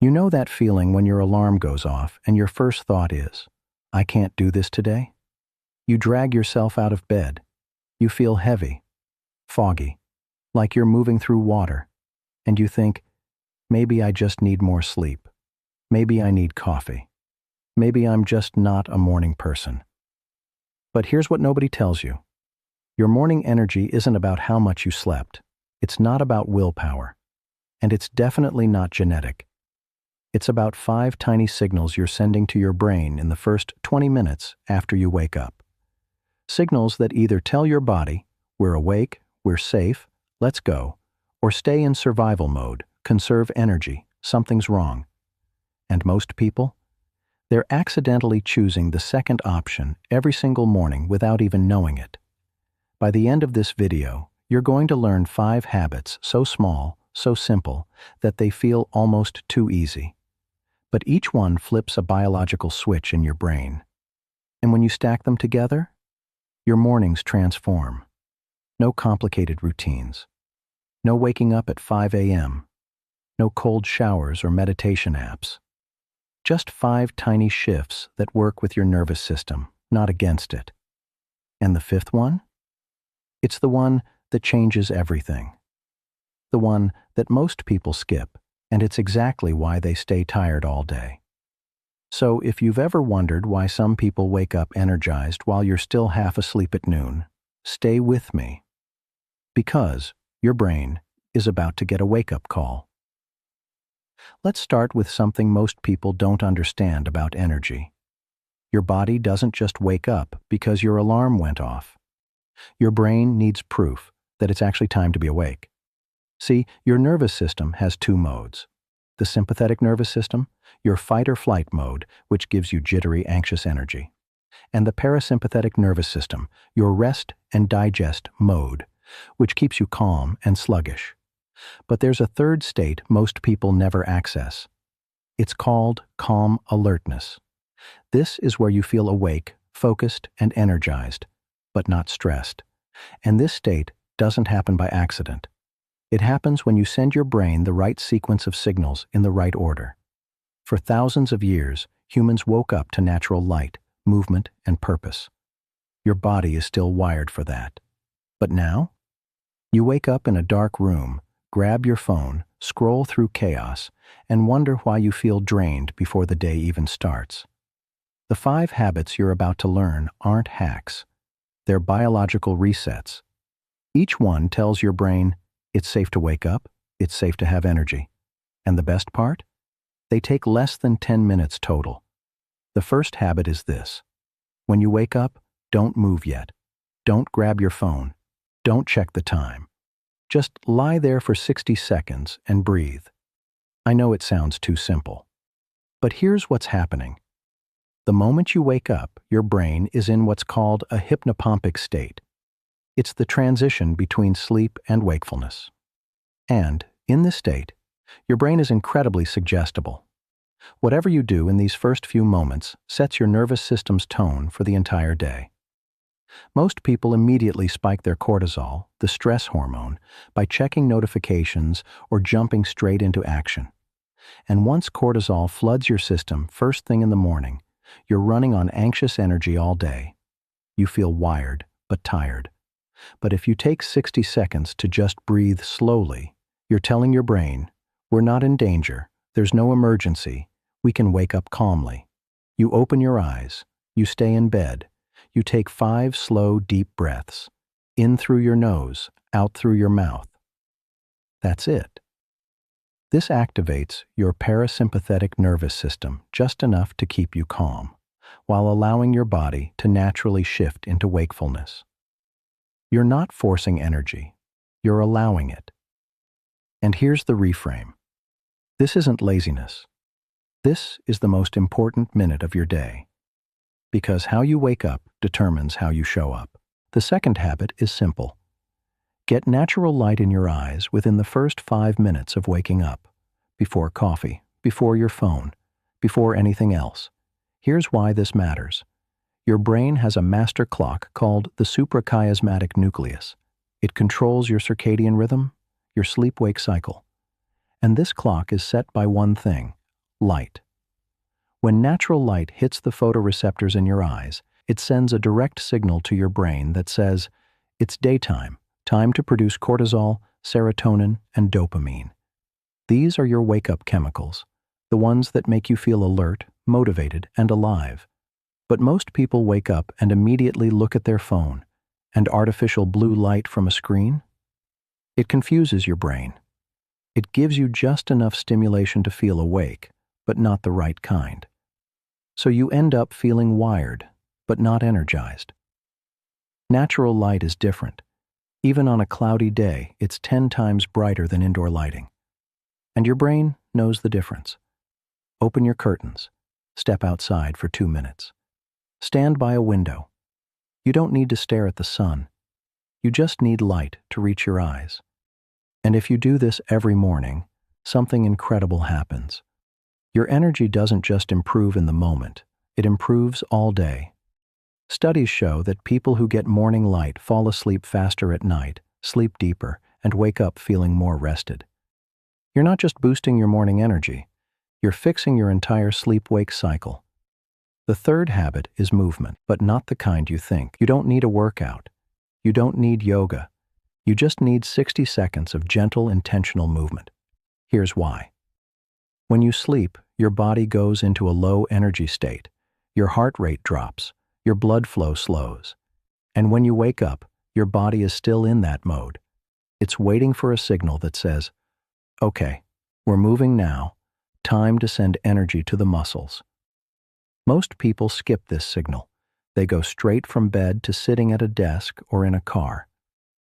You know that feeling when your alarm goes off and your first thought is, I can't do this today? You drag yourself out of bed. You feel heavy, foggy, like you're moving through water, and you think, maybe I just need more sleep. Maybe I need coffee. Maybe I'm just not a morning person. But here's what nobody tells you. Your morning energy isn't about how much you slept. It's not about willpower. And it's definitely not genetic. It's about 5 tiny signals you're sending to your brain in the first 20 minutes after you wake up. Signals that either tell your body, we're awake, we're safe, let's go, or stay in survival mode, conserve energy, something's wrong. And most people? They're accidentally choosing the second option every single morning without even knowing it. By the end of this video, you're going to learn 5 habits so small, so simple, that they feel almost too easy. But each one flips a biological switch in your brain. And when you stack them together, your mornings transform. No complicated routines. No waking up at 5 a.m. No cold showers or meditation apps. Just 5 tiny shifts that work with your nervous system, not against it. And the 5th one? It's the one that changes everything. The one that most people skip, and it's exactly why they stay tired all day. So if you've ever wondered why some people wake up energized while you're still half asleep at noon, stay with me. Because your brain is about to get a wake-up call. Let's start with something most people don't understand about energy. Your body doesn't just wake up because your alarm went off. Your brain needs proof that it's actually time to be awake. See, your nervous system has 2 modes. The sympathetic nervous system, your fight or flight mode, which gives you jittery, anxious energy. And the parasympathetic nervous system, your rest and digest mode, which keeps you calm and sluggish. But there's a third state most people never access. It's called calm alertness. This is where you feel awake, focused, and energized, but not stressed. And this state doesn't happen by accident. It happens when you send your brain the right sequence of signals in the right order. For thousands of years, humans woke up to natural light, movement, and purpose. Your body is still wired for that. But now? You wake up in a dark room, grab your phone, scroll through chaos, and wonder why you feel drained before the day even starts. The 5 habits you're about to learn aren't hacks. They're biological resets. Each one tells your brain, it's safe to wake up, it's safe to have energy. And the best part? They take less than 10 minutes total. The first habit is this. When you wake up, don't move yet. Don't grab your phone. Don't check the time. Just lie there for 60 seconds and breathe. I know it sounds too simple. But here's what's happening. The moment you wake up, your brain is in what's called a hypnopompic state. It's the transition between sleep and wakefulness. And, in this state, your brain is incredibly suggestible. Whatever you do in these first few moments sets your nervous system's tone for the entire day. Most people immediately spike their cortisol, the stress hormone, by checking notifications or jumping straight into action. And once cortisol floods your system first thing in the morning, you're running on anxious energy all day. You feel wired, but tired. But if you take 60 seconds to just breathe slowly, you're telling your brain, we're not in danger, there's no emergency, we can wake up calmly. You open your eyes, you stay in bed, you take 5 slow, deep breaths, in through your nose, out through your mouth. That's it. This activates your parasympathetic nervous system just enough to keep you calm, while allowing your body to naturally shift into wakefulness. You're not forcing energy, you're allowing it. And here's the reframe. This isn't laziness. This is the most important minute of your day. Because how you wake up determines how you show up. The second habit is simple. Get natural light in your eyes within the first 5 minutes of waking up, before coffee, before your phone, before anything else. Here's why this matters. Your brain has a master clock called the suprachiasmatic nucleus. It controls your circadian rhythm, your sleep-wake cycle. And this clock is set by one thing, Light. When natural light hits the photoreceptors in your eyes, it sends a direct signal to your brain that says, it's daytime, time to produce cortisol, serotonin, and dopamine. These are your wake-up chemicals, the ones that make you feel alert, motivated, and alive. But most people wake up and immediately look at their phone, and artificial blue light from a screen? It confuses your brain. It gives you just enough stimulation to feel awake, but not the right kind. So you end up feeling wired, but not energized. Natural light is different. Even on a cloudy day, it's 10 times brighter than indoor lighting. And your brain knows the difference. Open your curtains. Step outside for 2 minutes. Stand by a window. You don't need to stare at the sun. You just need light to reach your eyes. And if you do this every morning, something incredible happens. Your energy doesn't just improve in the moment, it improves all day. Studies show that people who get morning light fall asleep faster at night, sleep deeper, and wake up feeling more rested. You're not just boosting your morning energy, you're fixing your entire sleep-wake cycle. The third habit is movement, but not the kind you think. You don't need a workout. You don't need yoga. You just need 60 seconds of gentle, intentional movement. Here's why. When you sleep, your body goes into a low energy state. Your heart rate drops. Your blood flow slows. And when you wake up, your body is still in that mode. It's waiting for a signal that says, okay, we're moving now. Time to send energy to the muscles. Most people skip this signal. They go straight from bed to sitting at a desk or in a car.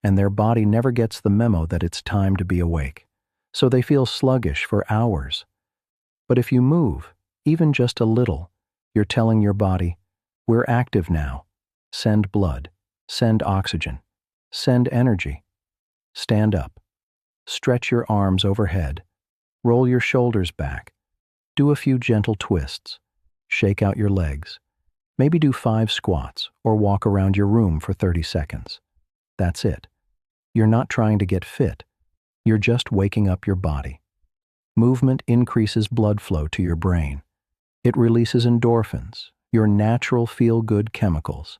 And their body never gets the memo that it's time to be awake. So they feel sluggish for hours. But if you move, even just a little, you're telling your body, we're active now. Send blood. Send oxygen. Send energy. Stand up. Stretch your arms overhead. Roll your shoulders back. Do a few gentle twists. Shake out your legs. Maybe do 5 squats or walk around your room for 30 seconds. That's it. You're not trying to get fit. You're just waking up your body. Movement increases blood flow to your brain. It releases endorphins, your natural feel-good chemicals.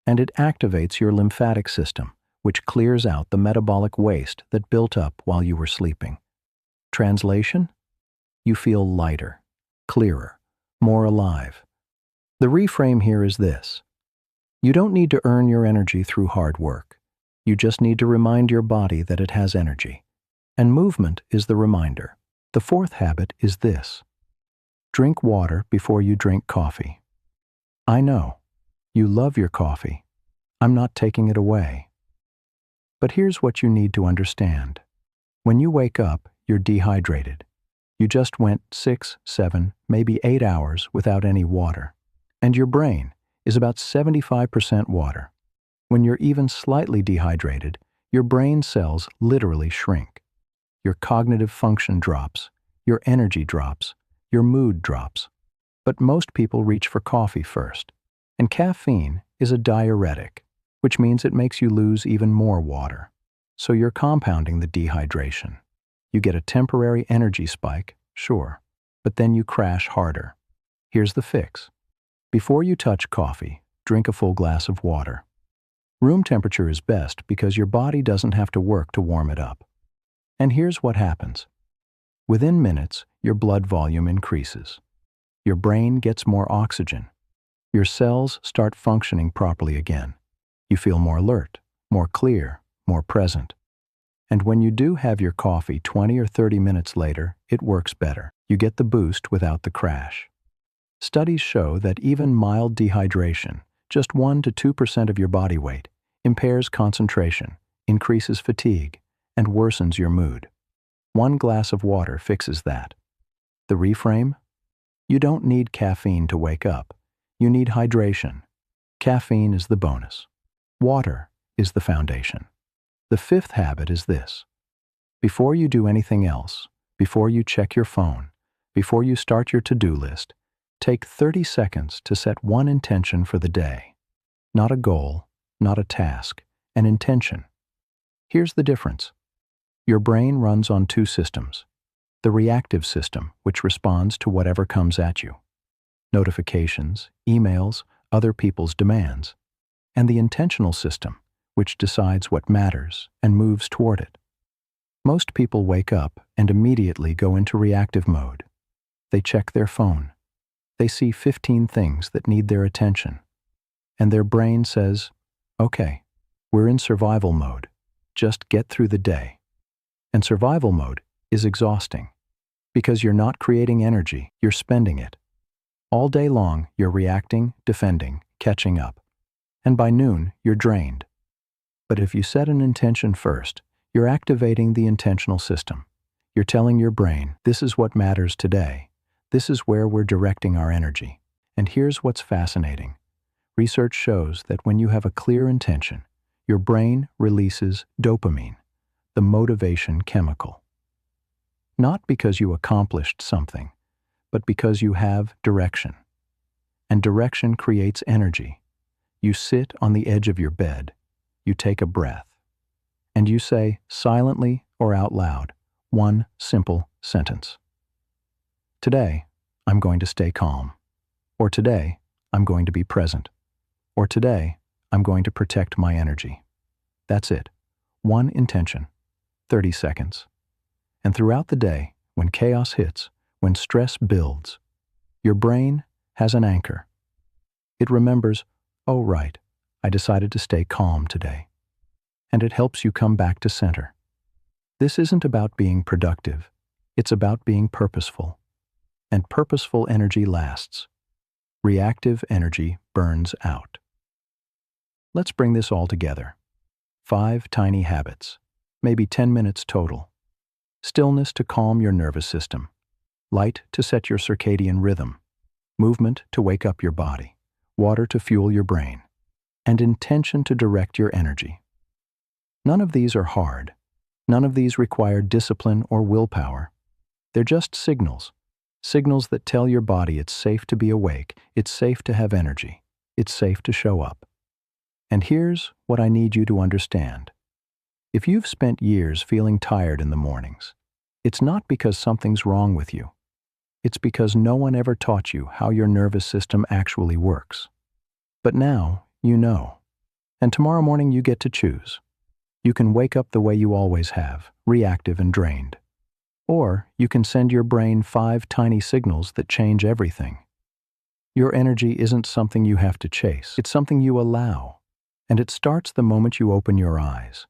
And it activates your lymphatic system, which clears out the metabolic waste that built up while you were sleeping. Translation? You feel lighter, clearer, more alive. The reframe here is this. You don't need to earn your energy through hard work. You just need to remind your body that it has energy. And movement is the reminder. The fourth habit is this. Drink water before you drink coffee. I know. You love your coffee. I'm not taking it away. But here's what you need to understand. When you wake up, you're dehydrated. You just went 6, 7, maybe 8 hours without any water. And your brain is about 75% water. When you're even slightly dehydrated, your brain cells literally shrink. Your cognitive function drops, your energy drops, your mood drops. But most people reach for coffee first. And caffeine is a diuretic, which means it makes you lose even more water. So you're compounding the dehydration. You get a temporary energy spike, sure, but then you crash harder. Here's the fix. Before you touch coffee, drink a full glass of water. Room temperature is best because your body doesn't have to work to warm it up. And here's what happens. Within minutes, your blood volume increases. Your brain gets more oxygen. Your cells start functioning properly again. You feel more alert, more clear, more present. And when you do have your coffee 20 or 30 minutes later, it works better. You get the boost without the crash. Studies show that even mild dehydration, just 1 to 2% of your body weight, impairs concentration, increases fatigue, and worsens your mood. 1 glass of water fixes that. The reframe? You don't need caffeine to wake up. You need hydration. Caffeine is the bonus. Water is the foundation. The fifth habit is this. Before you do anything else, before you check your phone, before you start your to-do list, take 30 seconds to set one intention for the day. Not a goal, not a task, an intention. Here's the difference. Your brain runs on 2 systems. The reactive system, which responds to whatever comes at you. Notifications, emails, other people's demands. And the intentional system, which decides what matters and moves toward it. Most people wake up and immediately go into reactive mode. They check their phone. They see 15 things that need their attention. And their brain says, okay, we're in survival mode. Just get through the day. And survival mode is exhausting. Because you're not creating energy, you're spending it. All day long, you're reacting, defending, catching up. And by noon, you're drained. But if you set an intention first, you're activating the intentional system. You're telling your brain, this is what matters today. This is where we're directing our energy. And here's what's fascinating. Research shows that when you have a clear intention, your brain releases dopamine, the motivation chemical. Not because you accomplished something, but because you have direction. And direction creates energy. You sit on the edge of your bed, you take a breath, and you say, silently or out loud, one simple sentence. Today, I'm going to stay calm. Or today, I'm going to be present. Or today, I'm going to protect my energy. That's it. One intention. 30 seconds. And throughout the day, when chaos hits, when stress builds, your brain has an anchor. It remembers, oh right, I decided to stay calm today. And it helps you come back to center. This isn't about being productive. It's about being purposeful. And purposeful energy lasts. Reactive energy burns out. Let's bring this all together. 5 tiny habits, maybe 10 minutes total. Stillness to calm your nervous system. Light to set your circadian rhythm. Movement to wake up your body. Water to fuel your brain. And intention to direct your energy. None of these are hard. None of these require discipline or willpower. They're just signals. Signals that tell your body it's safe to be awake, it's safe to have energy, it's safe to show up. And here's what I need you to understand. If you've spent years feeling tired in the mornings, it's not because something's wrong with you. It's because no one ever taught you how your nervous system actually works. But now, you know. And tomorrow morning you get to choose. You can wake up the way you always have, reactive and drained. Or you can send your brain 5 tiny signals that change everything. Your energy isn't something you have to chase. It's something you allow. And it starts the moment you open your eyes.